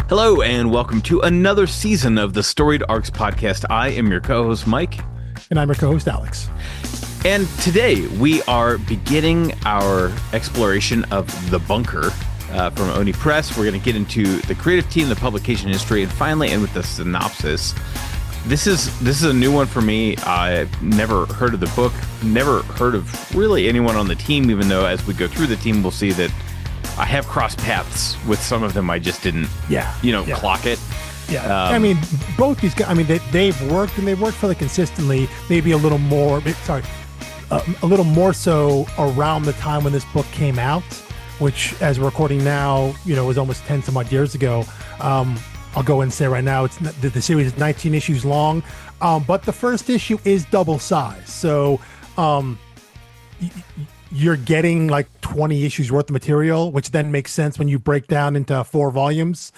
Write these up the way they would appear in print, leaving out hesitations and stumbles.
Hello, and welcome to another season of the Storied Arcs podcast. I am your co-host, Mike. And I'm your co-host, Alex. And today we are beginning our exploration of The Bunker from Oni Press. We're going to get into the creative team, the publication history, and finally end with the synopsis. This is a new one for me. I've never heard of the book, never heard of really anyone on the team, even though as we go through the team, we'll see that I have crossed paths with some of them. I just didn't, clock it. Yeah. I mean, both these guys, they've worked and they've worked fairly consistently, maybe a little more, a little more so around the time when this book came out, which as we're recording now, was almost 10 some odd years ago. I'll go and say right now, the series is 19 issues long, but the first issue is double size. So, you're getting like 20 issues worth of material, which then makes sense when you break down into 4 volumes.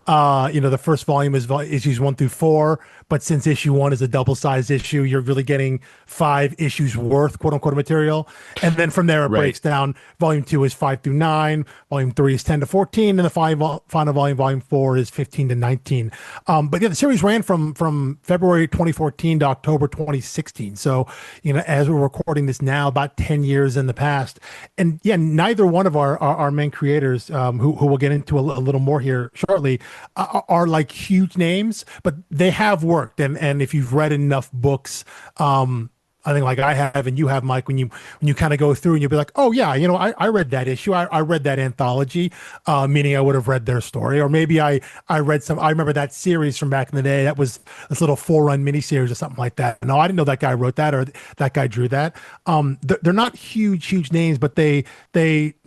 The first volume is issues 1 through 4, but since issue 1 is a double-sized issue, you're really getting 5 issues worth, quote-unquote, material. And then from there, it breaks down. Volume 2 is 5 through 9, volume 3 is 10 to 14, and the final volume, volume 4, is 15 to 19. But yeah, the series ran from February 2014 to October 2016. So, as we're recording this now, about 10 years in the past. And yeah, neither one of our main creators, who we'll get into a little more here shortly, are like huge names, but they have worked. And if you've read enough books, I think like I have and you have, Mike, when you kind of go through and you'll be like, oh yeah, I read that issue. I read that anthology, meaning I would have read their story. Or maybe I remember that series from back in the day. That was this little 4-run miniseries or something like that. No, I didn't know that guy wrote that or that guy drew that. They're not huge names, but they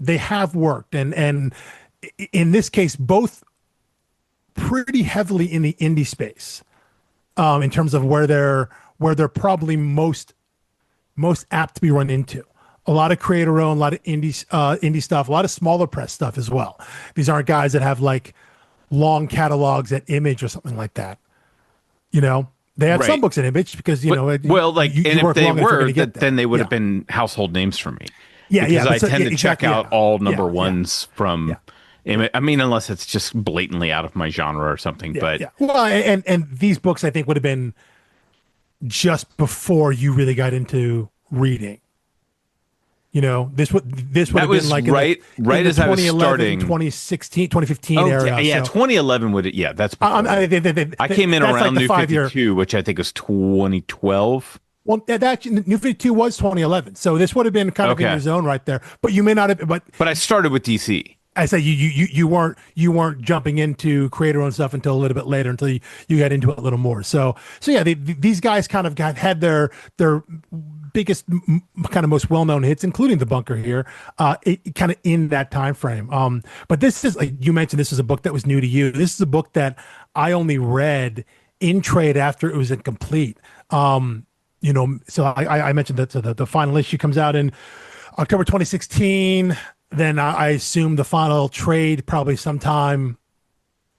have worked. And in this case, both pretty heavily in the indie space, in terms of where they're probably most apt to be run into. A lot of creator owned, a lot of indie stuff, a lot of smaller press stuff as well. These aren't guys that have like long catalogs at Image or something like that. They have some books at Image because and if they were, then they would have been household names for me. Yeah, because I tend to check out all number ones from. I mean, unless it's just blatantly out of my genre or something. Well, and these books I think would have been just before you really got into reading. This would have been like right as I was starting 2016, 2015 era. Yeah, so. 2011 would it? Yeah, that's before. I came in around New 52, which I think was 2012. Well, that New 52 was 2011, so this would have been kind of in your zone right there. But you may not have. But I started with DC. I say you weren't jumping into creator owned stuff until a little bit later, until you got into it a little more. So yeah, these guys kind of had their biggest, kind of most well known hits, including The Bunker here, kind of in that time frame. But this is, like you mentioned, this is a book that was new to you. This is a book that I only read in trade after it was incomplete. So I mentioned that the final issue comes out in October 2016. Then I assume the final trade probably sometime,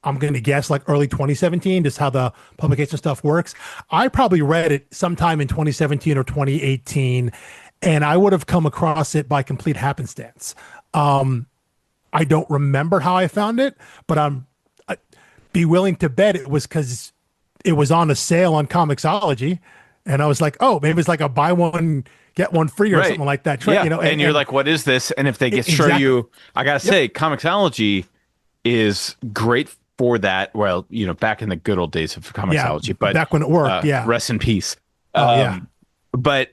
I'm going to guess like early 2017, just how the publication stuff works. I probably read it sometime in 2017 or 2018, and I would have come across it by complete happenstance. I don't remember how I found it, but I'd be willing to bet it was because it was on a sale on Comixology, and I was like, oh, maybe it's like a buy one get one free or something like that. Yeah. And you're like, what is this? And if they show you, I gotta say, Comixology is great for that. Well, back in the good old days of Comixology, but back when it worked, rest in peace. But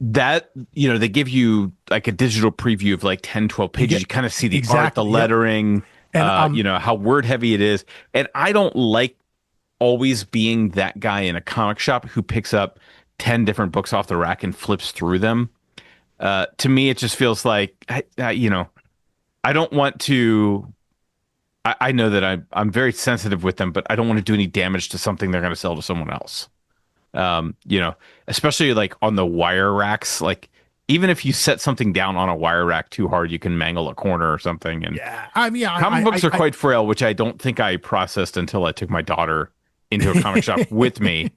that, they give you like a digital preview of like 10, 12 pages. You kind of see the art, the lettering, and, how word heavy it is. And I don't like always being that guy in a comic shop who picks up 10 different books off the rack and flips through them. To me, it just feels like, I don't want to, I know that I'm very sensitive with them, but I don't want to do any damage to something they're going to sell to someone else. Especially like on the wire racks, like even if you set something down on a wire rack too hard, you can mangle a corner or something. And comic books are quite frail, which I don't think I processed until I took my daughter into a comic shop with me,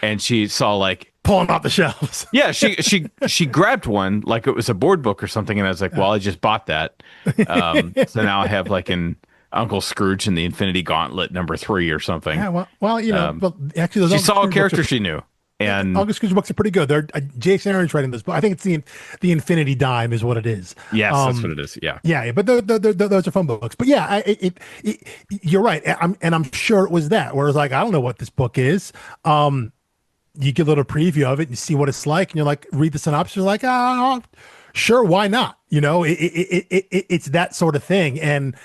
and she saw like pulling out the shelves. Yeah, she grabbed one like it was a board book or something, and I was like, well, I just bought that. So now I have like an Uncle Scrooge and the Infinity Gauntlet #3 or something. Yeah, well, well, actually, those She Uncle saw a Scrooge books character are, she knew, and Uncle Scrooge books are pretty good. They're Jason Aaron's writing this book. I think it's the Infinity Dime is what it is. yes, that's what it is. Yeah, Yeah, but those are fun books. But yeah, you're right. I'm sure it was that. Where it's like, I don't know what this book is. You get a little preview of it and you see what it's like, and you're like, read the synopsis. You're like, sure, why not? It's that sort of thing. And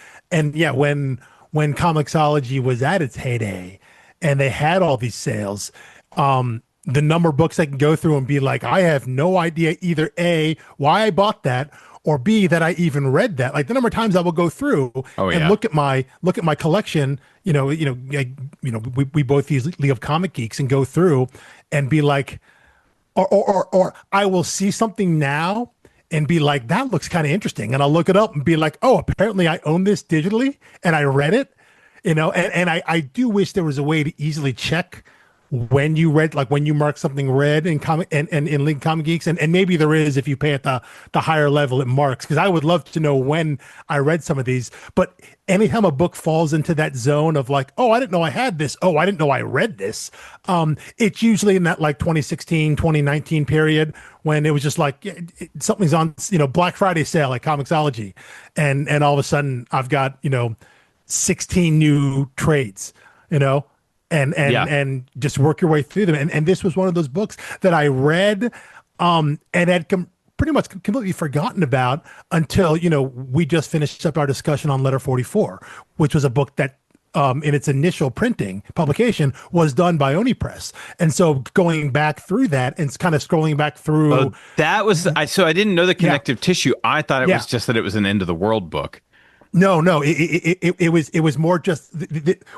yeah, when Comixology was at its heyday, and they had all these sales, the number of books I can go through and be like, I have no idea either A, why I bought that, or B, that I even read that. Like the number of times I will go through oh and yeah, look at my collection. We both use League of Comic Geeks and go through and be like, or I will see something now and be like, that looks kind of interesting, and I'll look it up and be like, oh, apparently I own this digitally and I read it. And I do wish there was a way to easily check when you read, like when you mark something read in comic and in League Comic Geeks, and maybe there is if you pay at the higher level it marks, because I would love to know when I read some of these. But anytime a book falls into that zone of like, oh, I didn't know I had this, oh, I didn't know I read this, it's usually in that like 2016 2019 period when it was just like something's on, Black Friday sale at Comixology, and all of a sudden I've got 16 new trades, yeah. and just work your way through them. And this was one of those books that I read, and had pretty much completely forgotten about until, we just finished up our discussion on Letter 44, which was a book that, in its initial publication, was done by Oni Press. And so going back through that and kind of scrolling back through. Oh, that was so I didn't know the connective tissue. I thought it was just that it was an end of the world book. No, it was more just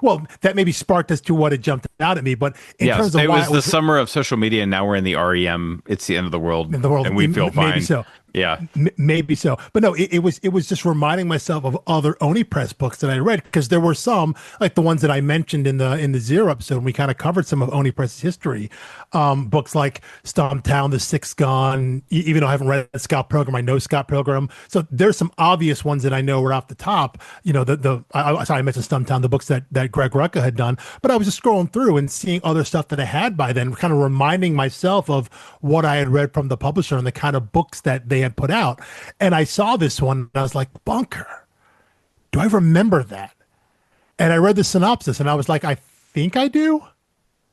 well, that maybe sparked as to what had jumped out at me, but in terms of it why was the summer of social media, and now we're in the REM. It's the end of the world, and we feel fine. Maybe so. Yeah, Maybe so, but no, it was just reminding myself of other Oni Press books that I read, because there were some, like the ones that I mentioned in the Zero episode. We kind of covered some of Oni Press's history, books like Stumptown, The Sixth Gun. Even though I haven't read Scott Pilgrim, I know Scott Pilgrim. So there's some obvious ones that I know were off the top. I mentioned Stumptown, the books that Greg Rucka had done, but I was just scrolling through and seeing other stuff that I had by then, kind of reminding myself of what I had read from the publisher and the kind of books that they had put out. And I saw this one and I was like, bunker, do I remember that? And I read the synopsis and I was like, I think I do.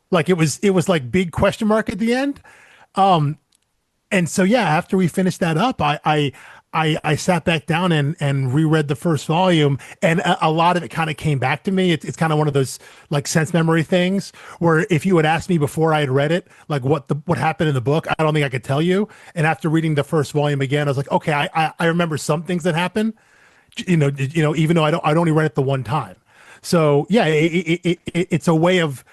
Like it was like big question mark at the end. And so yeah, after we finished that up, I sat back down and reread the first volume, and a lot of it kind of came back to me. It's kind of one of those like sense memory things where if you had asked me before I had read it, like what happened in the book, I don't think I could tell you. And after reading the first volume again, I was like, okay, I remember some things that happened, even though I only read it the one time. So yeah, it's a way of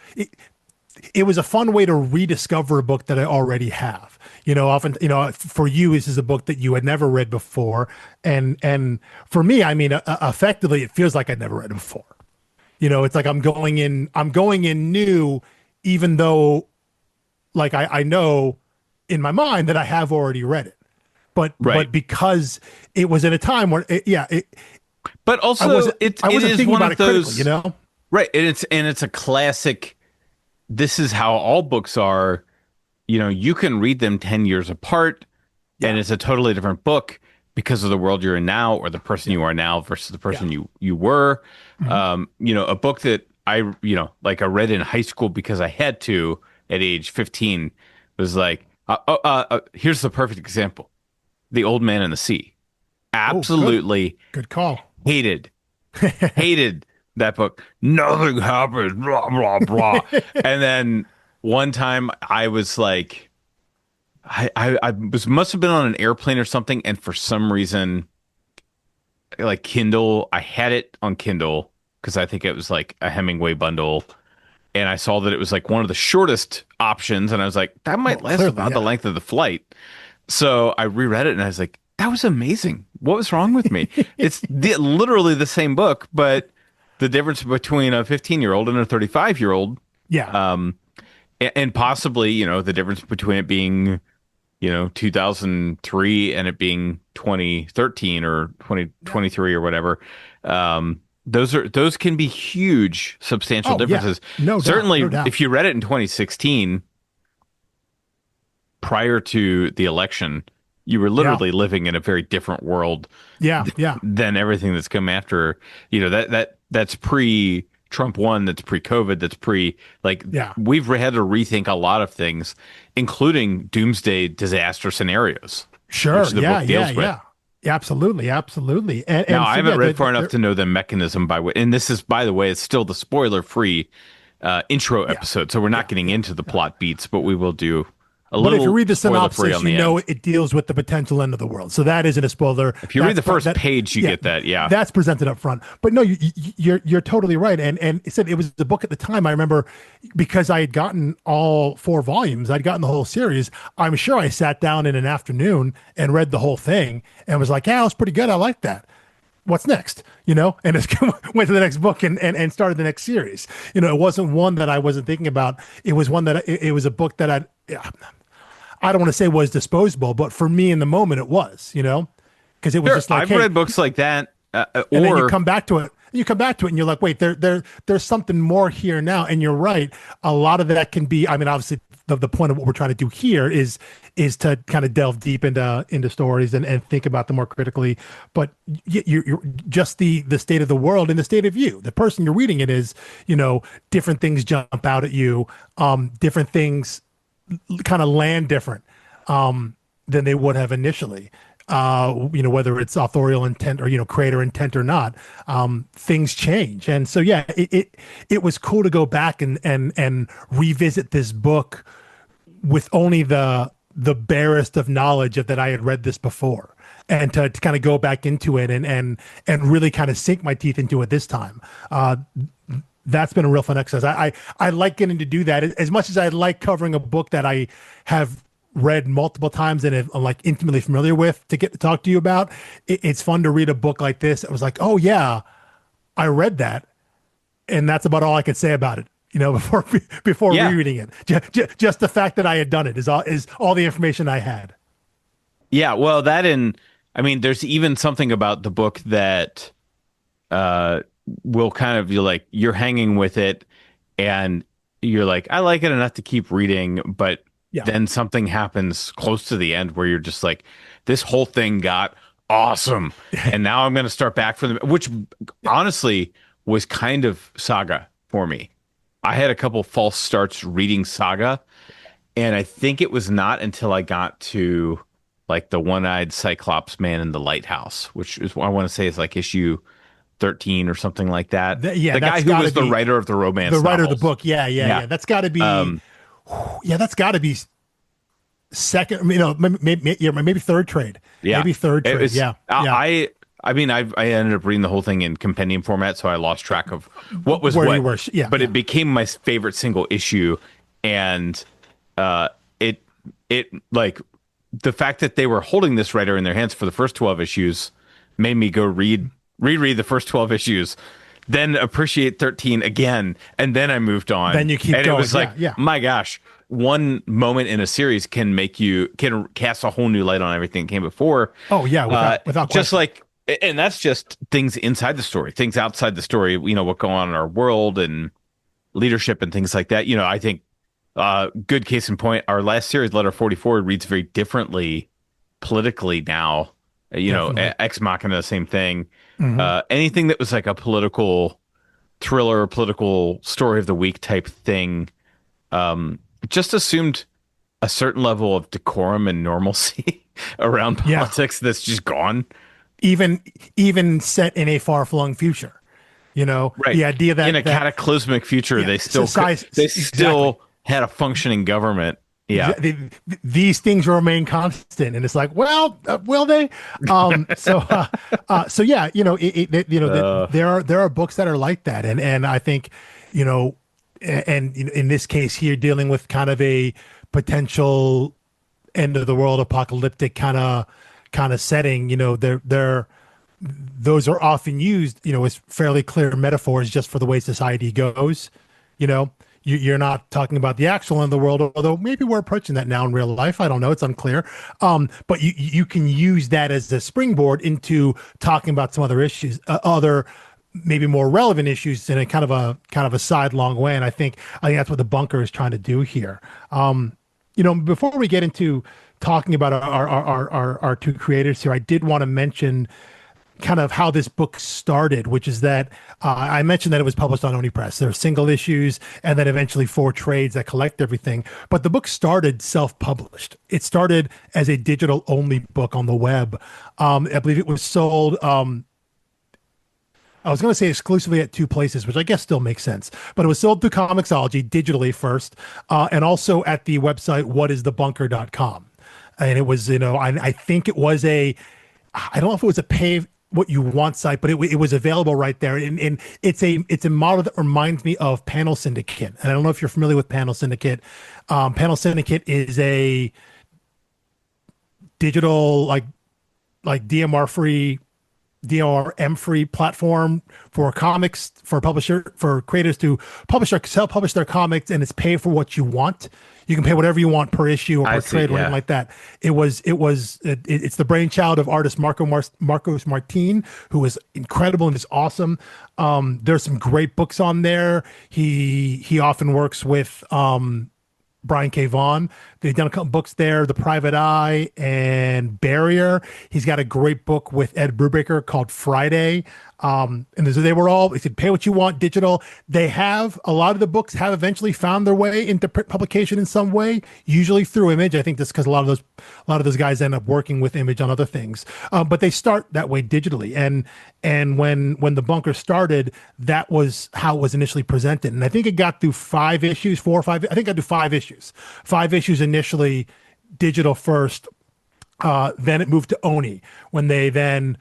it was a fun way to rediscover a book that I already have. Often, for you, this is a book that you had never read before. And for me, I mean, effectively, it feels like I'd never read it before. It's like I'm going in new, even though like I know in my mind that I have already read it. But because it was at a time where, but also it is one of those, right. And it's a classic. This is how all books are. You can read them 10 years apart, and it's a totally different book because of the world you're in now, or the person you are now versus the person you were. Mm-hmm. A book that I read in high school because I had to at age 15 was like, here's the perfect example. The Old Man and the Sea. Absolutely. Good call. Hated that book. Nothing happened, blah, blah, blah. And then one time I was like, I must have been on an airplane or something, and for some reason, like Kindle, I had it on Kindle because I think it was like a Hemingway bundle, and I saw that it was like one of the shortest options, and I was like, that might last about the length of the flight. So I reread it, and I was like, that was amazing. What was wrong with me? It's literally the same book, but the difference between a 15-year-old and a 35-year-old. Yeah. And possibly, the difference between it being, 2003 and it being 2013 or 2023 or whatever. those can be huge, substantial differences. No Certainly, doubt. if you read it in 2016, prior to the election, you were literally living in a very different world Yeah. than everything that's come after. That's pre Trump one, that's pre COVID, that's pre we've had to rethink a lot of things, including doomsday disaster scenarios. Sure. Yeah. Absolutely. And now, so, I haven't read far enough to know the mechanism by which, and this is, by the way, it's still the spoiler-free intro episode, so we're not getting into the plot beats, but we will do a little. But if you read the synopsis, you know end. it deals with the potential end of the world, so that isn't a spoiler. If you read the first page, you get that. Yeah, that's presented up front. But no, you're totally right. And it said it was the book at the time. I remember because I had gotten all 4 volumes. I'd gotten the whole series. I'm sure I sat down in an afternoon and read the whole thing and was like, "Yeah, it was pretty good. I like that. What's next?" And it's went to the next book and started the next series. It wasn't one that I wasn't thinking about. It was one that it was a book that I don't want to say was disposable, but for me in the moment it was, because it was just like, I've read books like that, and then you come back to it. And you're like, wait, there's something more here now. And you're right. A lot of that can be, obviously the point of what we're trying to do here is to kind of delve deep into stories and think about them more critically. But you're just the state of the world and the state of you. The person you're reading it is, different things jump out at you. Different things kind of land different than they would have initially. Whether it's authorial intent or creator intent or not, things change. And so it was cool to go back and revisit this book with only the barest of knowledge that I had read this before, and to kind of go back into it and really kind of sink my teeth into it this time. That's been a real fun exercise. I like getting to do that as much as I like covering a book that I have read multiple times and I'm like intimately familiar with to get to talk to you about. It's fun to read a book like this. It was like, oh yeah, I read that, and that's about all I could say about it. Before rereading it, just the fact that I had done it is all the information I had. Yeah, well, there's even something about the book that will kind of, you're hanging with it and you're like, I like it enough to keep reading, but then something happens close to the end where you're just like, this whole thing got awesome. And now I'm going to start back from which honestly was kind of Saga for me. I had a couple false starts reading Saga, and I think it was not until I got to the one-eyed Cyclops man in the lighthouse, which is, I want to say, is issue 13 or something like that. The guy who was the writer of the romance novels. Writer of the book. Yeah. That's got to be that's got to be second, maybe third trade. Maybe third trade. I ended up reading the whole thing in compendium format, so I lost track of what was what. But it became my favorite single issue, and it the fact that they were holding this writer in their hands for the first 12 issues made me go reread the first 12 issues, then appreciate 13 again, and then I moved on. Then you keep going. And it was my gosh, one moment in a series can cast a whole new light on everything that came before. Oh yeah, without just question. And that's just things inside the story, things outside the story. What go on in our world and leadership and things like that. I think good case in point, our last series, Letter 44, reads very differently politically now. Ex Machina, same thing. Mm-hmm. Anything that was like a political thriller, political story of the week type thing, just assumed a certain level of decorum and normalcy around politics that's just gone. Even set in a far-flung future, right. The idea that in a cataclysmic future, they still had a functioning government. Yeah, these things remain constant, and it's like, well, will they? There are books that are like that, and I think, and in this case here, dealing with kind of a potential end of the world, apocalyptic kind of setting, those are often used, as fairly clear metaphors just for the way society goes, You're not talking about the actual end of the world, although maybe we're approaching that now in real life. I don't know. It's unclear. But you can use that as a springboard into talking about some other issues, other maybe more relevant issues in a kind of a sidelong way. And I think that's what the bunker is trying to do here. Before we get into talking about our two creators here, I did want to mention kind of how this book started, which is that I mentioned that it was published on Oni Press. There are single issues and then eventually 4 trades that collect everything. But the book started self-published. It started as a digital-only book on the web. I believe it was sold. I was going to say exclusively at 2 places, which I guess still makes sense. But it was sold through Comixology digitally first, and also at the website whatisthebunker.com. And it was, I think it was I don't know if it was a pay what you want site, but it was available right there. And it's a model that reminds me of Panel Syndicate. And I don't know if you're familiar with Panel Syndicate. Panel Syndicate is a digital like DRM free platform for comics, for creators to self-publish their comics, and it's pay for what you want. You can pay whatever you want per issue or per trade or anything like that. It's the brainchild of artist Marcos Martin, who is incredible and is awesome. There's some great books on there. He often works with Brian K. Vaughan. They've done a couple books there, The Private Eye and Barrier. He's got a great book with Ed Brubaker called Friday. And they said, pay what you want, digital. A lot of the books have eventually found their way into print publication in some way, usually through Image. I think that's because a lot of those guys end up working with Image on other things. But they start that way digitally. And when the bunker started, that was how it was initially presented. And I think it got through 5 issues, 4 or 5. I think I do 5 issues. 5 issues initially digital first. Then it moved to Oni when they then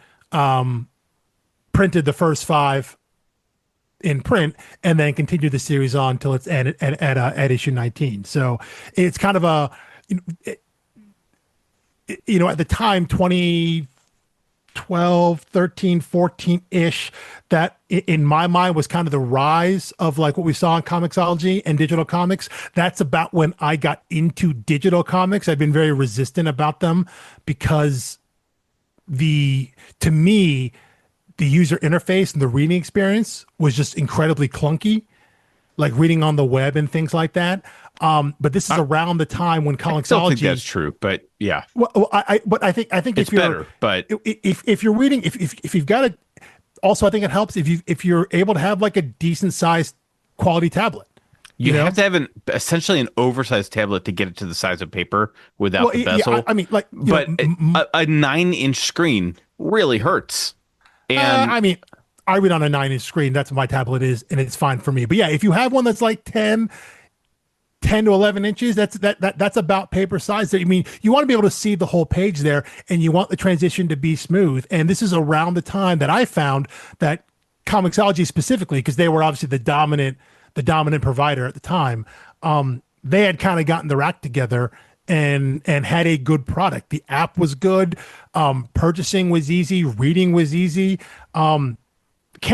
printed the first 5 in print and then continued the series on until it's at issue 19. So it's kind of at the time, 2012, 13, 14-ish, that in my mind was kind of the rise of like what we saw in Comixology and digital comics. That's about when I got into digital comics. I've been very resistant about them because to me, the user interface and the reading experience was just incredibly clunky, like reading on the web and things like that. But this is around the time when Comixology. I still think that's true, but yeah. Well, I think it's better. But if you're reading, if you've got also I think it helps if you're able to have like a decent sized quality tablet. You have to have essentially an oversized tablet to get it to the size of paper without the bezel. Yeah, I mean, like, but a 9-inch screen really hurts. And I read on a 9-inch screen. That's what my tablet is, and it's fine for me. But yeah, if you have one that's like 10 to 11 inches, that's about paper size. I mean, you want to be able to see the whole page there, and you want the transition to be smooth. And this is around the time that I found that Comixology specifically, because they were obviously the dominant provider at the time, they had kind of gotten their act together and had a good product. The app was good. Purchasing was easy. Reading was easy. Can't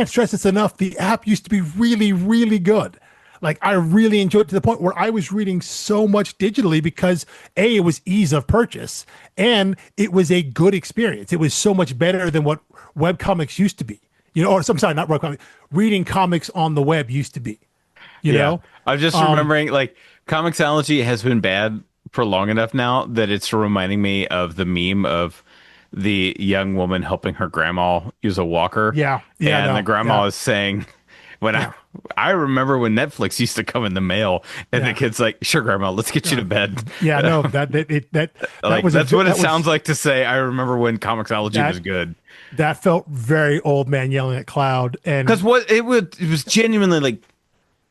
stress this enough. The app used to be really, really good. Like, I really enjoyed it to the point where I was reading so much digitally because it was ease of purchase and it was a good experience. It was so much better than what webcomics used to be, or I'm sorry, not webcomics, reading comics on the web used to be, you know? I was just remembering, like, Comixology has been bad for long enough now that it's reminding me of the meme of the young woman helping her grandma use a walker. Yeah. And the grandma is saying, I remember when Netflix used to come in the mail, and the kid's like, "Sure, grandma, let's get you to bed." Yeah, no, that like, that's what it sounds like to say. I remember when Comixology was good. That felt very old man yelling at cloud, and because it was genuinely like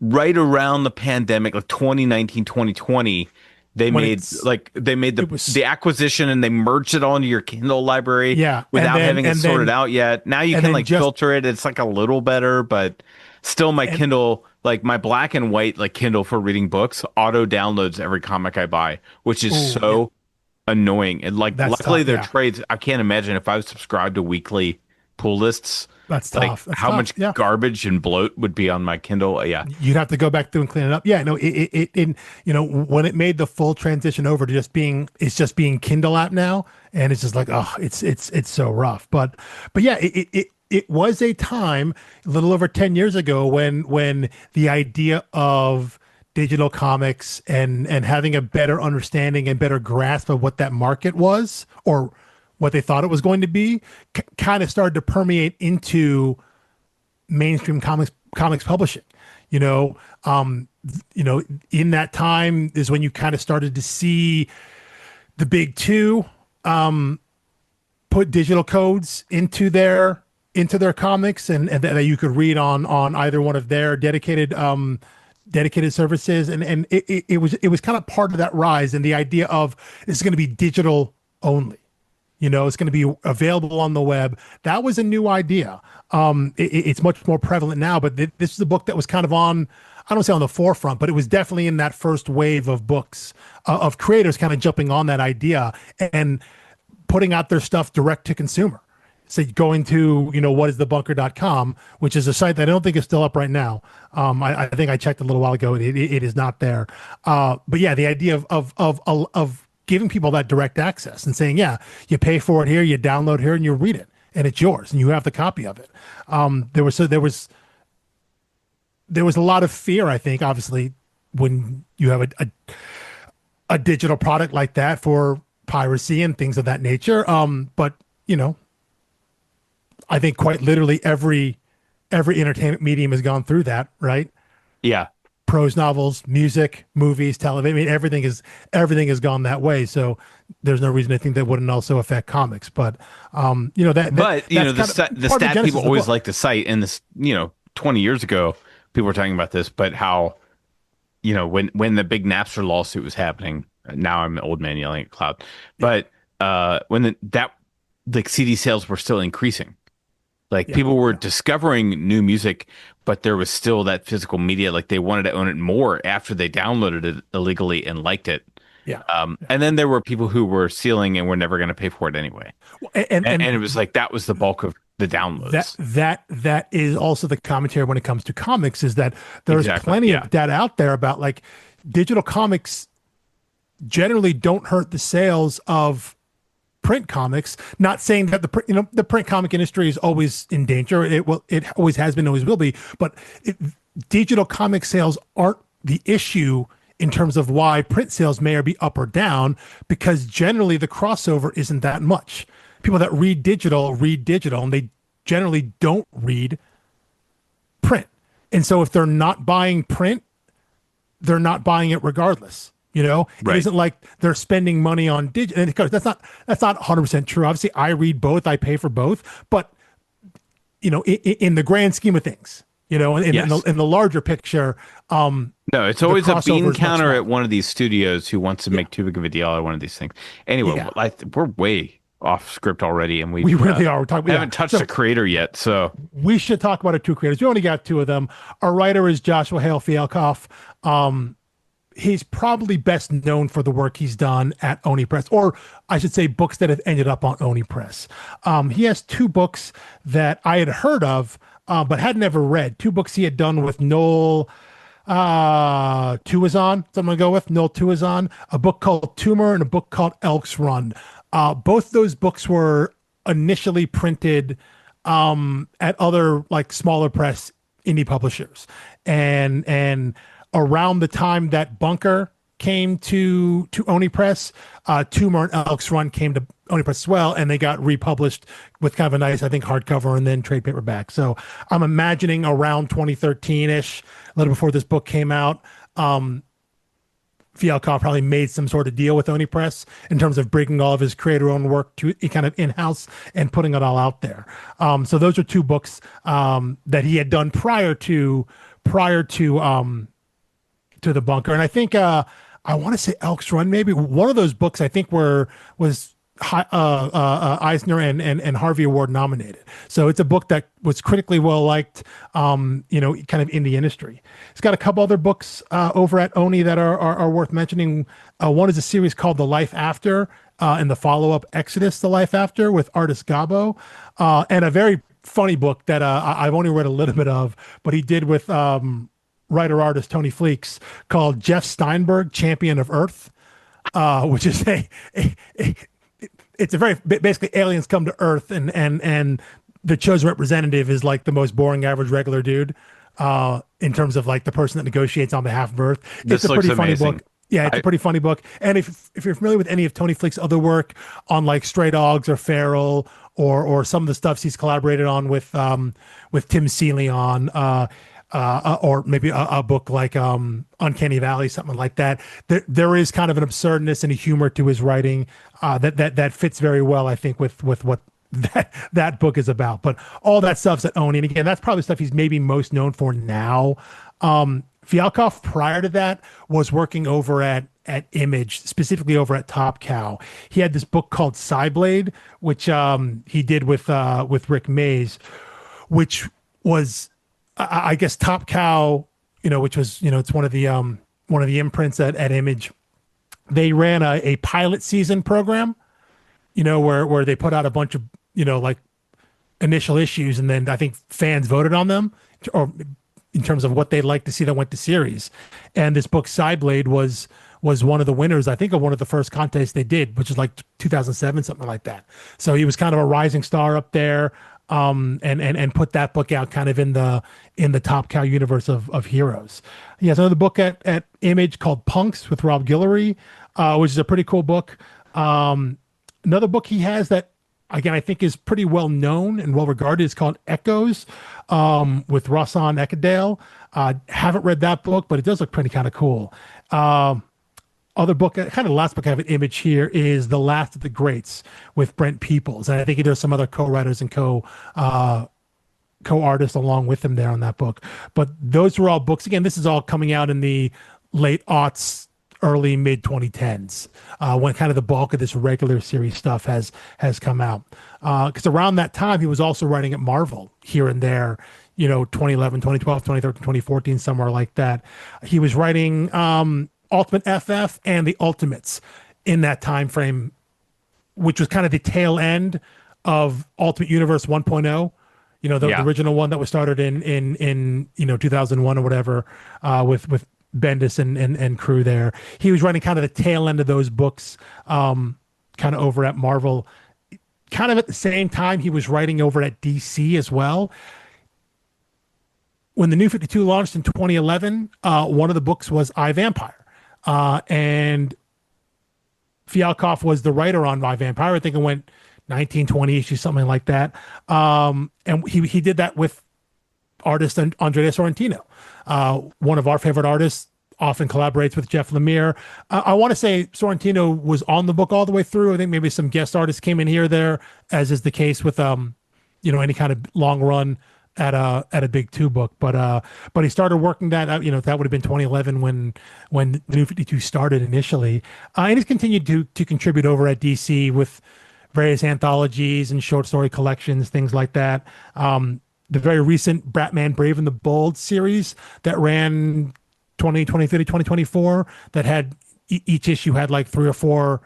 right around the pandemic, like 2019, 2020. They made the acquisition and they merged it all into your Kindle library without having it sorted out yet. Now you can like filter it. It's like a little better, but still my Kindle, like my black and white like Kindle for reading books, auto downloads every comic I buy, which is annoying. And like luckily their trades, I can't imagine if I was subscribed to weekly pull lists. That's tough. How much garbage and bloat would be on my Kindle? Yeah, you'd have to go back through and clean it up. Yeah, no, when it made the full transition over to just being Kindle app now, and it's just like, it's so rough. But yeah, it was a time a little over 10 years ago when the idea of digital comics and having a better understanding and better grasp of what that market was or what they thought it was going to be kind of started to permeate into mainstream comics publishing. You know, in that time is when you kind of started to see the big two put digital codes into their comics and that you could read on either one of their dedicated services and it was kind of part of that rise and the idea of this is going to be digital only. It's going to be available on the web. That was a new idea. It's much more prevalent now, but this is a book that was kind of on, I don't say on the forefront, but it was definitely in that first wave of books of creators kind of jumping on that idea and putting out their stuff direct to consumer. So going to, whatisthebunker.com, which is a site that I don't think is still up right now. I think I checked a little while ago. It is not there. But yeah, the idea of giving people that direct access and saying, yeah, you pay for it here, you download here, and you read it, and it's yours, and you have the copy of it. There was a lot of fear, I think, obviously, when you have a digital product like that for piracy and things of that nature. But I think quite literally every entertainment medium has gone through that, right? Yeah. Prose novels, music, movies, television. I mean, everything has gone that way. So there's no reason to think that wouldn't also affect comics. But the stat people always like to cite, and this 20 years ago people were talking about this, but how when the big Napster lawsuit was happening. Now I'm an old man yelling at cloud, but when like CD sales were still increasing. Like people were discovering new music, but there was still that physical media. Like they wanted to own it more after they downloaded it illegally and liked it. Yeah. And then there were people who were stealing and were never going to pay for it anyway. And it was like that was the bulk of the downloads. That is also the commentary when it comes to comics is that there's plenty of data out there about like digital comics generally don't hurt the sales of print comics. Not saying that the print comic industry is always in danger. It always has been, always will be. But digital comic sales aren't the issue in terms of why print sales may be up or down, because generally the crossover isn't that much. People that read digital, and they generally don't read print. And so if they're not buying print, they're not buying it regardless. It isn't like they're spending money on digital. And of course, that's not 100% true. Obviously, I read both. I pay for both. But, in the grand scheme of things, in the larger picture. No, it's always a bean counter at one of these studios who wants to make too big of a deal out of one of these things. Anyway, we're way off script already, and we really are. We haven't touched a creator yet, so we should talk about our two creators. We only got two of them. Our writer is Joshua Hale Fialkov. He's probably best known for the work he's done at Oni Press, or I should say books that have ended up on Oni Press. He has two books that I had heard of, but had never read. Two books he had done with Noel Tuazon, so I'm going to go with Noel Tuazon, a book called Tumor and a book called Elk's Run. Both those books were initially printed at other like smaller press indie publishers. And around the time that Bunker came to Oni Press, Tumor and Elk's Run came to Oni Press as well, and they got republished with kind of a nice, I think, hardcover and then trade paperback. So I'm imagining around 2013-ish, a little before this book came out, Fialkov probably made some sort of deal with Oni Press in terms of bringing all of his creator-owned work to kind of in-house and putting it all out there. So those are two books that he had done prior to the Bunker. And I think I want to say Elk's Run, maybe one of those books I think was Eisner and Harvey Award nominated. So it's a book that was critically well liked, kind of in the industry. It's got a couple other books over at Oni that are worth mentioning. One is a series called The Life After, and the follow-up Exodus: The Life After with artist Gabo, and a very funny book that I've only read a little bit of, but he did with writer-artist Tony Fleeks, called Jeff Steinberg, Champion of Earth, which is it's a very basically aliens come to Earth and the chosen representative is like the most boring average regular dude in terms of like the person that negotiates on behalf of Earth. It's This a looks pretty funny amazing. book. Yeah, it's a pretty funny book. And if you're familiar with any of Tony Flick's other work on like Stray Dogs or Feral or some of the stuffs he's collaborated on with Tim Seeley on or maybe a book like Uncanny Valley, something like that. There is kind of an absurdness and a humor to his writing that fits very well, I think, with what that book is about. But all that stuff's at Oni, and again, that's probably stuff he's maybe most known for now. Fialkov prior to that was working over at Image, specifically over at Top Cow. He had this book called Cyblade, which he did with Rick Mays, which was I guess Top Cow, which was it's one of the imprints at Image. They ran a pilot season program, where they put out a bunch of like initial issues, and then I think fans voted on them, or in terms of what they'd like to see that went to series. And this book Cyblade was one of the winners, I think, of one of the first contests they did, which is like 2007, something like that. So he was kind of a rising star up there, and put that book out kind of in the Top Cow universe of heroes. He has another book at Image called Punks with Rob Guillory, which is a pretty cool book. Another book he has that, again, I think is pretty well known and well regarded is called Echoes, with Rossan Eckadale. Haven't read that book, but it does look pretty kind of cool. Other book, kind of the last book I have an Image here is The Last of the Greats with Brent Peoples. And I think there's some other co-writers and co-artists along with him there on that book. But those were all books. Again, this is all coming out in the late aughts, early mid 2010s, when kind of the bulk of this regular series stuff has come out. Because around that time, he was also writing at Marvel here and there, 2011, 2012, 2013, 2014, somewhere like that. He was writing Ultimate FF and the Ultimates in that time frame, which was kind of the tail end of Ultimate Universe 1.0. The original one that was started in 2001 or whatever, with Bendis and crew there. He was running kind of the tail end of those books, kind of over at Marvel. Kind of at the same time, he was writing over at DC as well. When the New 52 launched in 2011, one of the books was I, Vampire. And Fialkov was the writer on I, Vampire. I think it went 19, 20 issues, something like that. And he did that with artist Andrea Sorrentino, one of our favorite artists, often collaborates with Jeff Lemire. I want to say Sorrentino was on the book all the way through. I think maybe some guest artists came in here or there, as is the case with any kind of long run at a big two book. But he started working that out. That would have been 2011 when the New 52 started initially, and he's continued to contribute over at DC with various anthologies and short story collections, things like that. The very recent Bratman Brave and the Bold series that ran 2023 to 2024, that had each issue had like three or four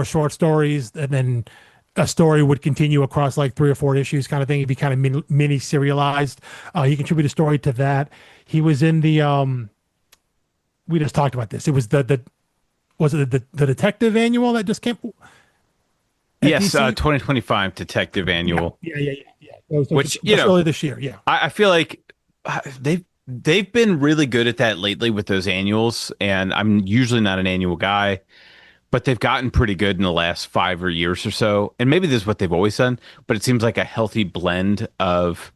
short stories, and then a story would continue across like 3 or 4 issues, kind of thing. It'd be kind of mini serialized. He contributed a story to that. He was in the we just talked about this. It was the Detective Annual that just came. Yes, 2025 Detective Annual. Yeah. Which early this year. Yeah, I feel like they've been really good at that lately with those annuals, and I'm usually not an annual guy, but they've gotten pretty good in the last 5 years or so. And maybe this is what they've always done, but it seems like a healthy blend of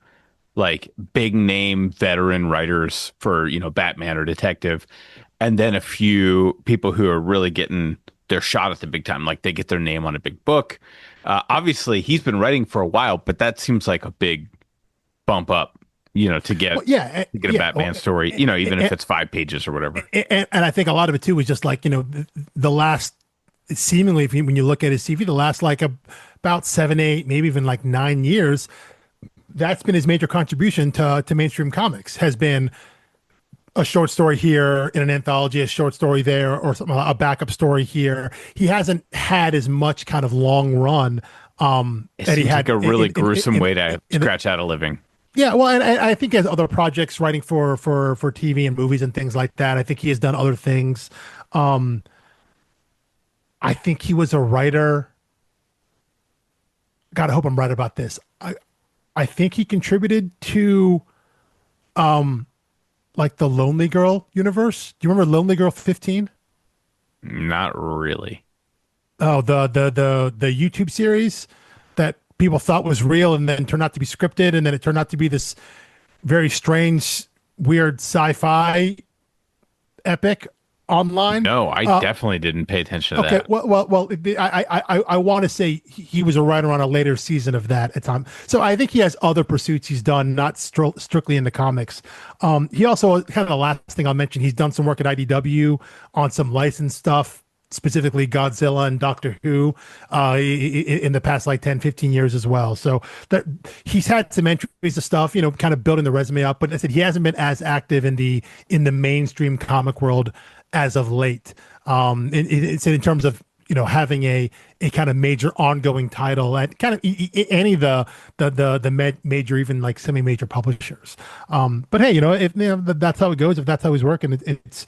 like big name veteran writers for Batman or Detective, and then a few people who are really getting their shot at the big time, like they get their name on a big book. Obviously, he's been writing for a while, but that seems like a big bump up, to get a Batman story, even if it's 5 pages or whatever. And I think a lot of it too was just like the last, seemingly, when you look at his CV, the last like about 7, 8, maybe even like 9 years, that's been his major contribution to mainstream comics, has been a short story here in an anthology, a short story there, or something, a backup story here. He hasn't had as much kind of long run that he had. Like a really gruesome way to scratch out a living. Yeah, well, and I think he has other projects writing for TV and movies and things like that. I think he has done other things. I think he was a writer. God, I hope I'm right about this. I think he contributed to like the Lonely Girl universe. Do you remember Lonely Girl 15? Not really. Oh, the YouTube series that people thought was real and then turned out to be scripted, and then it turned out to be this very strange, weird sci-fi epic online. No, I definitely didn't pay attention to Okay, that. I want to say he was a writer on a later season of that at time. So I think he has other pursuits he's done, not strictly in the comics. He also, kind of the last thing I'll mention, he's done some work at IDW on some licensed stuff, specifically Godzilla and Doctor Who, in the past like 10, 15 years as well. So that he's had some entries of stuff, kind of building the resume up. But I said he hasn't been as active in the mainstream comic world as of late. It's in terms of having a kind of major ongoing title at kind of any of the major, even like semi-major publishers. But hey, if that's how it goes, if that's how he's working, it's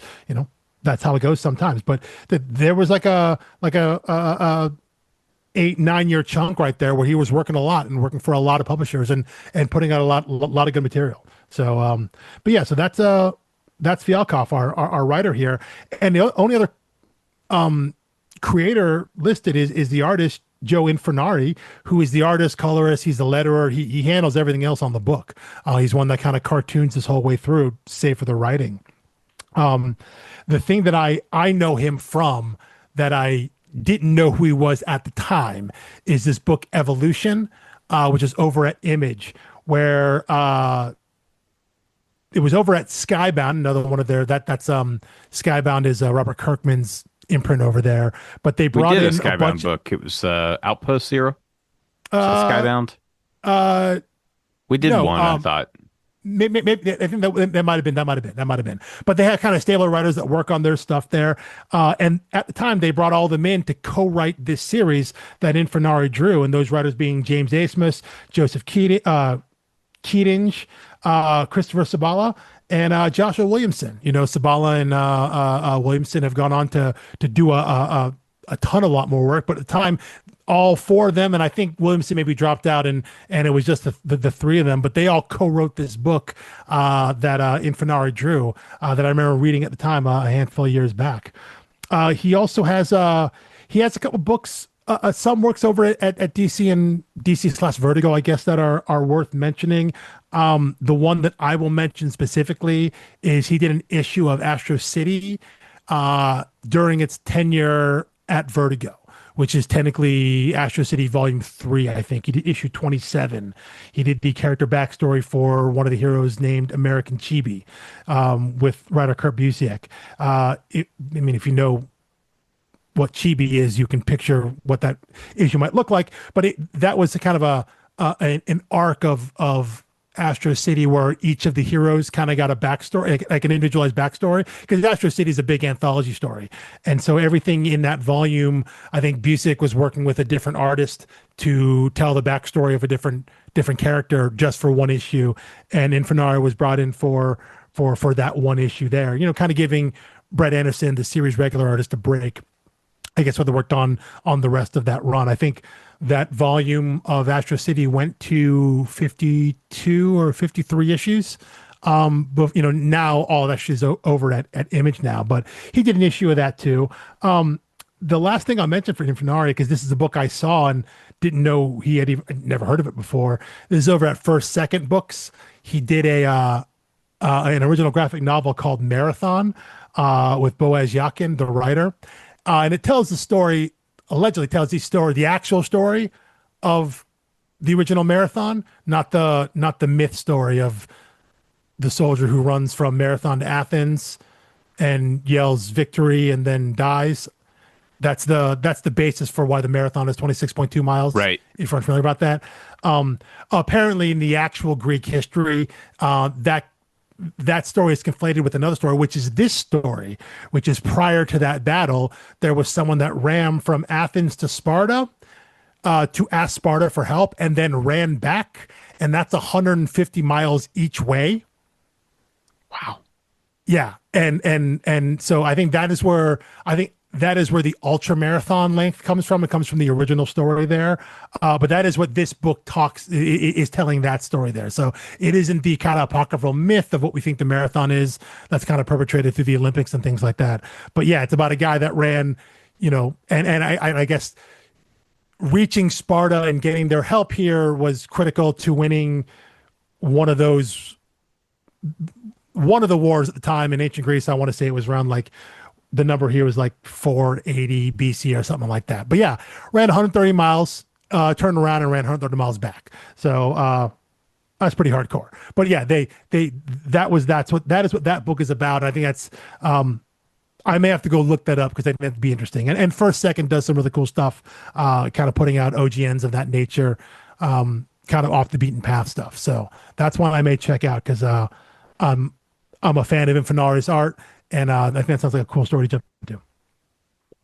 that's how it goes sometimes. But there was like a 8-9 year chunk right there where he was working a lot and working for a lot of publishers and putting out a lot of good material. So but yeah, so that's Fialkov, our writer here. And the only other creator listed is the artist Joe Infurnari, who is the artist, colorist. He's the letterer. He handles everything else on the book. He's one that kind of cartoons this whole way through, save for the writing. The thing that I know him from that I didn't know who he was at the time is this book Evolution, which is over at Image, where it was over at Skybound, another one of their that's Skybound is Robert Kirkman's imprint over there. But they brought in a Skybound book. It was Outpost Zero. Skybound. We did No, one. I thought. Maybe, I think that might have been. But they had kind of stable writers that work on their stuff there. And at the time, they brought all of them in to co-write this series that Infurnari drew, and those writers being James Asmus, Joseph Keatinge, Christopher Sabala, and Joshua Williamson. Sabala and Williamson have gone on to do a ton, a lot more work. But at the time, all four of them, and I think Williamson maybe dropped out, and it was just the three of them, but they all co-wrote this book that Infurnari drew that I remember reading at the time a handful of years back. He also has a couple books. Some works over at DC and DC/Vertigo, I guess, that are worth mentioning. The one that I will mention specifically is he did an issue of Astro City during its tenure at Vertigo, which is technically Astro City Volume 3, I think. He did issue 27. He did the character backstory for one of the heroes named American Chibi with writer Kurt Busiek. If you know what Chibi is, you can picture what that issue might look like. But that was a kind of an arc of Astro City where each of the heroes kind of got a backstory, like an individualized backstory, because Astro City is a big anthology story. And so everything in that volume, I think Busiek was working with a different artist to tell the backstory of a different character just for one issue. And Infurnari was brought in for that one issue there, kind of giving Brett Anderson, the series regular artist, a break, I guess, what they worked on the rest of that run. I think that volume of Astro City went to 52 or 53 issues. But now all that shit is over at Image now. But he did an issue of that too. The last thing I'll mention for Infurnari, because this is a book I saw and didn't know he had even never heard of it before. This is over at First Second Books. He did an original graphic novel called Marathon with Boaz Yakin, the writer. And it tells the story, allegedly tells the actual story of the original Marathon, not the myth story of the soldier who runs from Marathon to Athens and yells victory and then dies. That's the basis for why the marathon is 26.2 miles. Right. If you're familiar about that. Apparently in the actual Greek history, that story is conflated with another story, which is this story, which is prior to that battle. There was someone that ran from Athens to Sparta to ask Sparta for help and then ran back. And that's 150 miles each way. Wow. Yeah. And so I think that is where I think that is where the ultra marathon length comes from. It comes from the original story there, but that is what this book is telling that story there. So it isn't the kind of apocryphal myth of what we think the marathon is that's kind of perpetrated through the Olympics and things like that. But yeah, it's about a guy that ran, and I guess reaching Sparta and getting their help here was critical to winning one of the wars at the time in ancient Greece. I want to say it was around like the number here was like 480 BC or something like that. But yeah, ran 130 miles, turned around and ran 130 miles back. So that's pretty hardcore. But yeah, that is what that book is about. I think that's I may have to go look that up because I think that'd be interesting. And First Second does some really cool stuff, kind of putting out OGNs of that nature, kind of off the beaten path stuff. So that's one I may check out because I'm a fan of Infurnari's art. And I think that sounds like a cool story to jump into.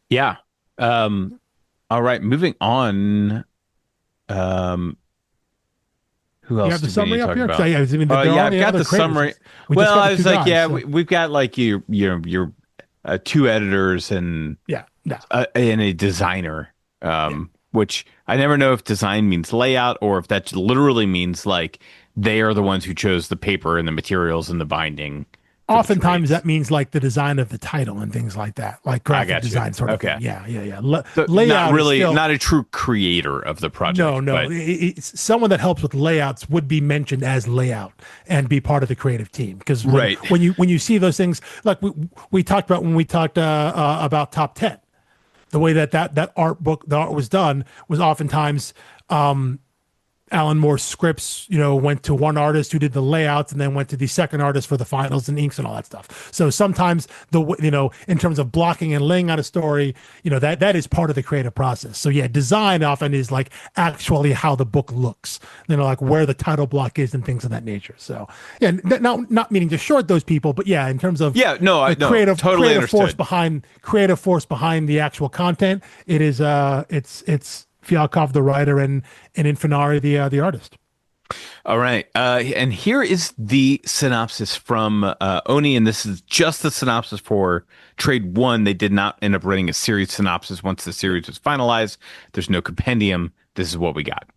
Yeah. All right. Moving on. Who else? You have the summary up here? Yeah, I've got the summary. Well, I was like, we've got like your two editors and a designer, which I never know if design means layout or if that literally means like they are the ones who chose the paper and the materials and the binding. Oftentimes that means like the design of the title and things like that, like graphic design sort of thing. Yeah. So layout not a true creator of the project. No. It's someone that helps with layouts would be mentioned as layout and be part of the creative team. Because when you see those things, like we talked about when we talked about Top 10, the way that art was done was oftentimes Alan Moore's scripts, went to one artist who did the layouts and then went to the second artist for the finals and inks and all that stuff. So sometimes in terms of blocking and laying out a story, that is part of the creative process. So yeah, design often is like actually how the book looks, like where the title block is and things of that nature. So yeah, not meaning to short those people, but yeah, in terms of creative force behind the actual content, it is it's Fialkov, the writer, and Infurnari, the artist. All right. And here is the synopsis from Oni, and this is just the synopsis for Trade 1. They did not end up writing a series synopsis once the series was finalized. There's no compendium. This is what we got.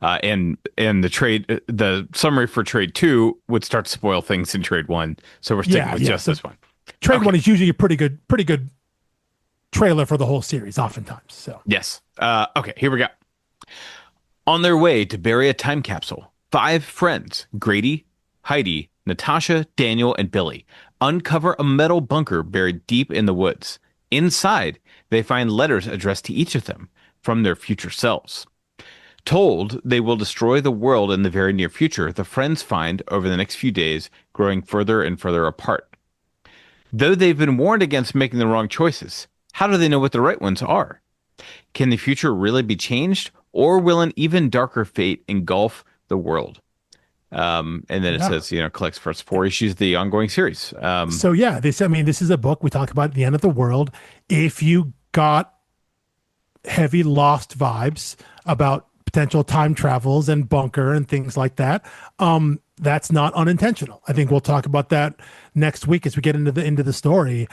And the summary for Trade 2 would start to spoil things in Trade 1. So we're sticking with this one. Trade 1 is usually a pretty good trailer for the whole series oftentimes. So yes. Okay, here we go. On their way to bury a time capsule, 5 friends, Grady, Heidi, Natasha, Daniel, and Billy, uncover a metal bunker buried deep in the woods. Inside, they find letters addressed to each of them from their future selves. Told they will destroy the world in the very near future, the friends find, over the next few days, growing further and further apart. Though they've been warned against making the wrong choices, how do they know what the right ones are? Can the future really be changed, or will an even darker fate engulf the world? And then it says, collects first 4 issues of the ongoing series. So yeah, this is a book we talk about the end of the world. If you got heavy Lost vibes about potential time travels and bunker and things like that, that's not unintentional. I think we'll talk about that next week as we get into the story.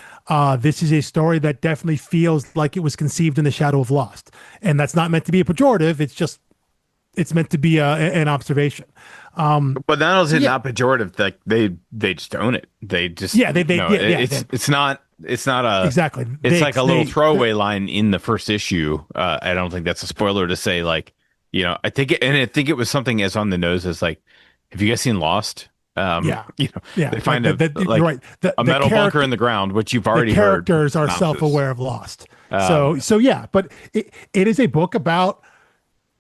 This is a story that definitely feels like it was conceived in the shadow of Lost, and that's not meant to be a pejorative. It's meant to be an observation. But not only is it not pejorative, like they just own it. They just it's not a exactly. It's like a little throwaway line in the first issue. I don't think that's a spoiler to say like I think it was something as on the nose as like, have you guys seen Lost? They find a metal bunker in the ground, which you've already heard. The characters are self-aware of Lost. So yeah, but it is a book about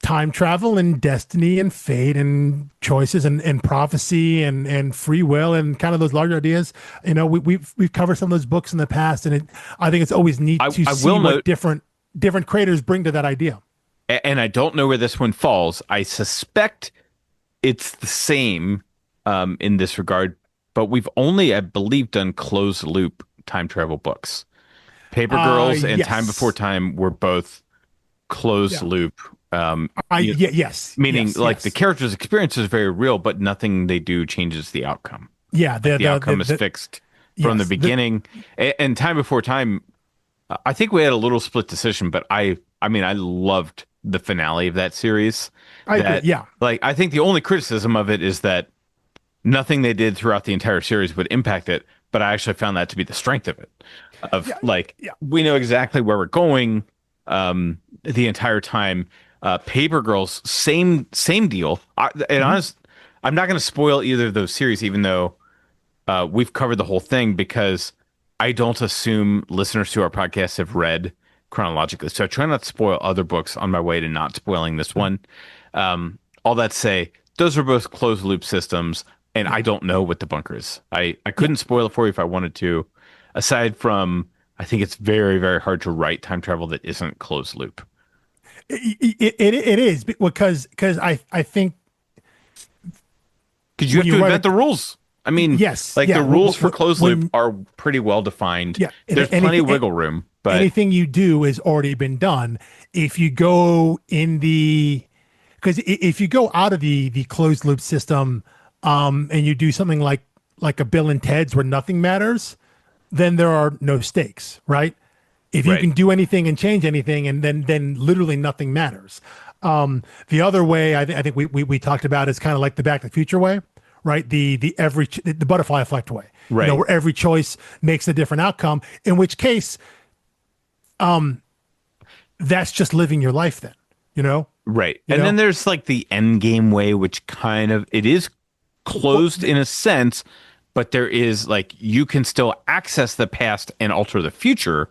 time travel and destiny and fate and choices and prophecy and free will and kind of those larger ideas. We've covered some of those books in the past, and I think it's always neat to see what different creators bring to that idea. And I don't know where this one falls. I suspect it's the same in this regard, but we've only, I believe, done closed loop time travel books. Paper Girls and Time Before Time were both closed loop. Meaning the character's experience is very real, but nothing they do changes the outcome. Yeah, the outcome is fixed from the beginning. And Time Before Time, I think we had a little split decision, but I mean, I loved the finale of that series. I agree. That Yeah. like I think the only criticism of it is that nothing they did throughout the entire series would impact it, but I actually found that to be the strength of it. Of Yeah. like Yeah. we know exactly where we're going the entire time. Paper Girls, same deal. And Hmm. honest, I'm not going to spoil either of those series, even though we've covered the whole thing because I don't assume listeners to our podcast have read chronologically. So I try not to spoil other books on my way to not spoiling this one. All that to say, those are both closed loop systems, and Yeah. I don't know what the bunker is. I Yeah. couldn't spoil it for you if I wanted to. Aside from, I think it's very, very hard to write time travel that isn't closed loop. It is because I think Because you when have you to write invent the rules. I mean, yes, like yeah, the rules for closed loop when are pretty well defined. yeah, There's plenty of wiggle room, but anything you do has already been done. If you go in the because if you go out of the closed loop system, and you do something like a Bill and Ted's where nothing matters, then there are no stakes, right? If you right. can do anything and change anything, and then literally nothing matters. The other way I think we talked about is kind of like the Back to the Future way, right? The butterfly effect way, Right. where every choice makes a different outcome. In which case, that's just living your life. Then, you know, Right. you And then know. there's like the end game way, which kind of it is Well, closed in a sense, but there is like you can still access the past and alter the future,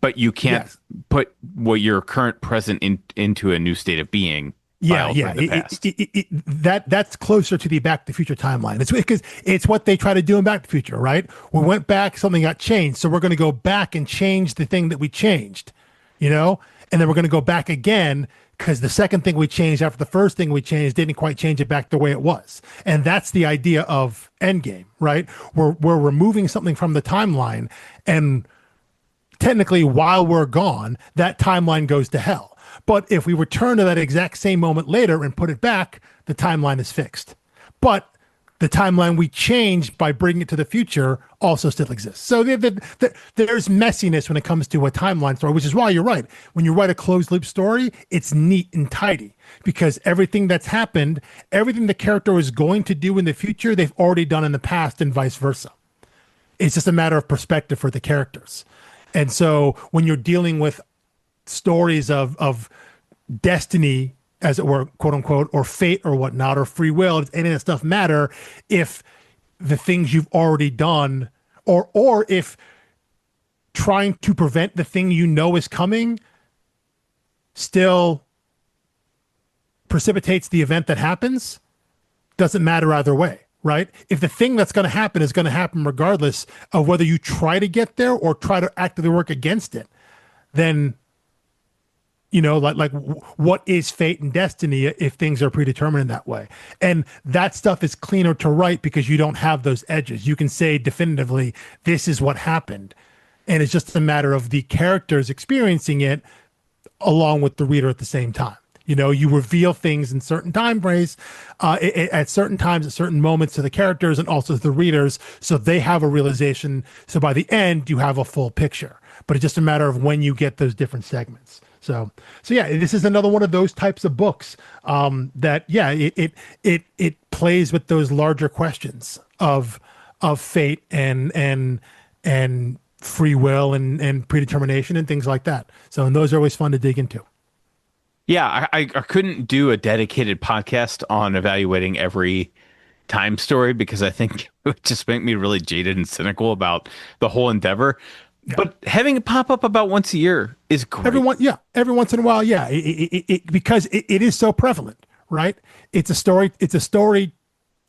but you can't yes, put what your current present into a new state of being by yeah, yeah. altering the past. That's closer to the Back to the Future timeline. It's because it's what they try to do in Back to the Future, right? We went back, something got changed, so we're going to go back and change the thing that we changed, you know, and then we're going to go back again because the second thing we changed after the first thing we changed didn't quite change it back the way it was, and that's the idea of Endgame, right? We're removing something from the timeline, and technically, while we're gone, that timeline goes to hell. But if we return to that exact same moment later and put it back, the timeline is fixed. But the timeline we changed by bringing it to the future also still exists. So there's messiness when it comes to a timeline story, which is why you're right. When you write a closed loop story, it's neat and tidy because everything that's happened, everything the character is going to do in the future, they've already done in the past and vice versa. It's just a matter of perspective for the characters. And so when you're dealing with stories of destiny, as it were, quote unquote, or fate or whatnot, or free will, does any of that stuff matter if the things you've already done, or if trying to prevent the thing you know is coming still precipitates the event that happens, doesn't matter either way, right? If the thing that's going to happen is going to happen regardless of whether you try to get there or try to actively work against it, then what is fate and destiny if things are predetermined in that way? And that stuff is cleaner to write because you don't have those edges. You can say definitively, this is what happened. And it's just a matter of the characters experiencing it along with the reader at the same time. You reveal things in certain time frames, at certain times, at certain moments to the characters and also to the readers, so they have a realization. So by the end, you have a full picture. But it's just a matter of when you get those different segments. So yeah, this is another one of those types of books that it plays with those larger questions of fate and free will and predetermination and things like that. So and those are always fun to dig into. Yeah, I couldn't do a dedicated podcast on evaluating every time story because I think it would just make me really jaded and cynical about the whole endeavor. Yeah. But having it pop up about once a year is great. Every once in a while, yeah, because it is so prevalent, right? It's a story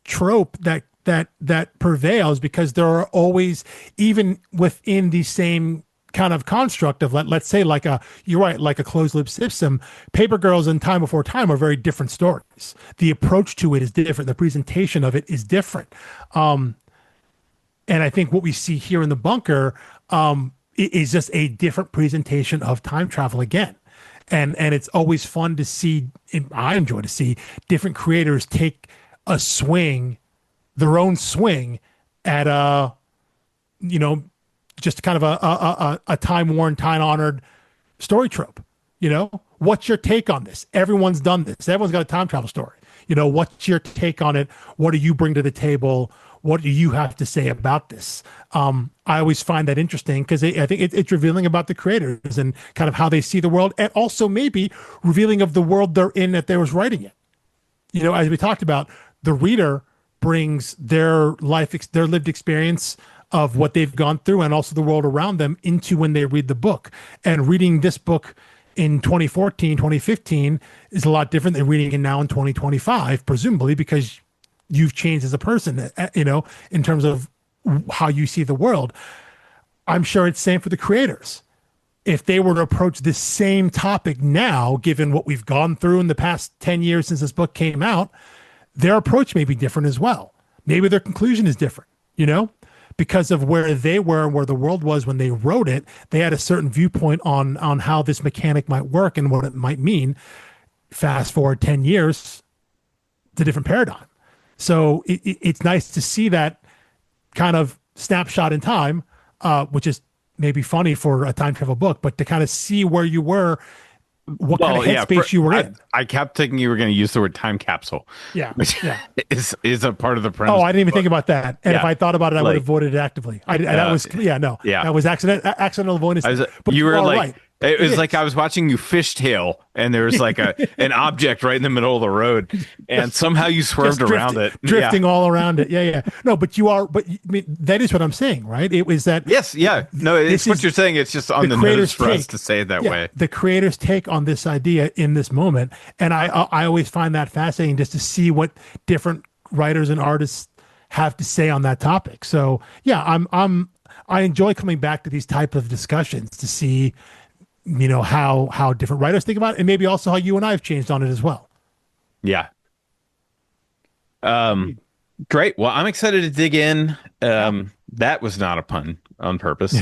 trope that prevails because there are always, even within the same kind of construct of let's say you're right, like a closed loop system, Paper Girls and Time Before Time are very different stories. The approach to it is different. The presentation of it is different. And I think what we see here in the bunker is just a different presentation of time travel again. And it's always fun to see, I enjoy to see different creators take a swing, their own swing at just kind of a time-worn, time-honored story trope. What's your take on this? Everyone's done this. Everyone's got a time travel story. What's your take on it? What do you bring to the table? What do you have to say about this? I always find that interesting because I think it's revealing about the creators and kind of how they see the world, and also maybe revealing of the world they're in that they was writing it. As we talked about, the reader brings their their lived experience of what they've gone through and also the world around them into when they read the book. And reading this book in 2014, 2015 is a lot different than reading it now in 2025, presumably because you've changed as a person, in terms of how you see the world. I'm sure it's the same for the creators. If they were to approach this same topic now, given what we've gone through in the past 10 years since this book came out, their approach may be different as well. Maybe their conclusion is different, because of where they were and where the world was when they wrote it. They had a certain viewpoint on how this mechanic might work and what it might mean. Fast forward 10 years, it's a different paradigm. So it's nice to see that kind of snapshot in time, which is maybe funny for a time travel book, but to kind of see where you were, what kind of headspace you were in. I kept thinking you were going to use the word time capsule. Yeah. Which is a part of the premise. Oh, I didn't even think about that. And if I thought about it, I would have avoided it actively. That was accidental avoidance. You were like, right. It was like I was watching you fishtail, and there was like an object right in the middle of the road, and somehow you swerved around it, drifting all around it. Yeah. No, but that is what I'm saying, right? It was that. Yes, yeah. No, it's what you're saying. It's just on the nose for us to say it that way. The creator's take on this idea in this moment, and I always find that fascinating, just to see what different writers and artists have to say on that topic. So yeah, I enjoy coming back to these type of discussions to see, how different writers think about it, and maybe also how you and I have changed on it as well. Yeah. Great. Well, I'm excited to dig in. That was not a pun on purpose.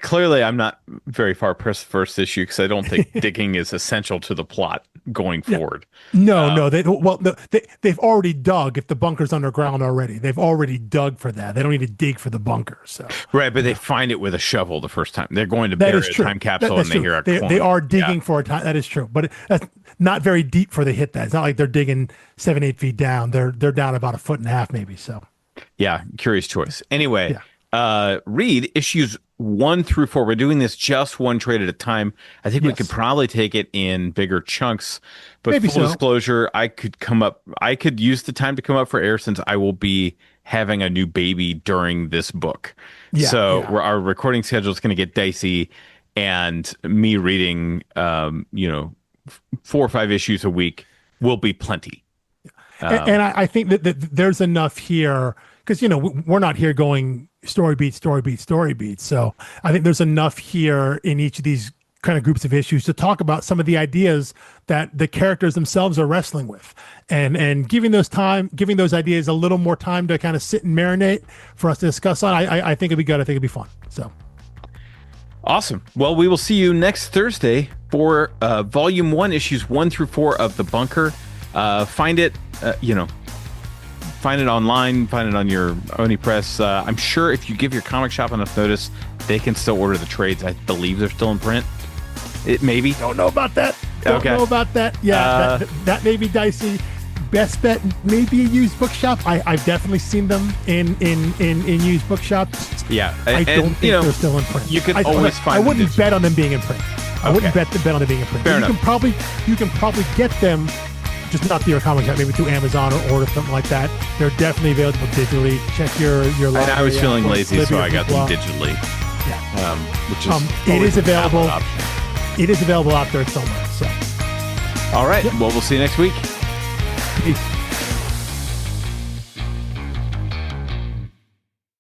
Clearly, I'm not very far past the first issue because I don't think digging is essential to the plot going forward. No. They've already dug. If the bunker's underground already, they've already dug for that. They don't need to dig for the bunker. So right, but they find it with a shovel the first time. They're going to bury a time capsule, and they hear a clunk. They are digging for a time. That is true, but that's not very deep for they hit that. It's not like they're digging 7-8 feet down. They're down about 1.5 feet maybe. So yeah, curious choice. Anyway, read issues 1 through 4. We're doing this just one trade at a time. I think we could probably take it in bigger chunks, but maybe full disclosure, I could use the time to come up for air since I will be having a new baby during this book. Our recording schedule is going to get dicey, and me reading, 4 or 5 issues a week will be plenty. And I think that there's enough here because, we're not here going story beat. So I think there's enough here in each of these kind of groups of issues to talk about some of the ideas that the characters themselves are wrestling with, and giving those ideas a little more time to kind of sit and marinate for us to discuss on. I think it'd be good. I think it'd be fun. So awesome. Well, we will see you next Thursday for volume 1, issues 1 through 4 of The Bunker. Find it, find it online, find it on your Oni Press. I'm sure if you give your comic shop enough notice, they can still order the trades. I believe they're still in print. It maybe. Don't know about that. Don't know about that. Yeah, that may be dicey. Best bet, maybe a used bookshop. I've definitely seen them in used bookshops. Yeah, I don't think they're still in print. You can always find. I wouldn't bet on them being in print. I wouldn't bet on them being in print. Fair enough. You can probably get them, just not through your comic shop, maybe through Amazon or something like that. They're definitely available digitally. Check your library. And I was feeling lazy, so I got them digitally. Yeah, which is it is available. It is available out there somewhere. So, all right. Well, we'll see you next week. Peace.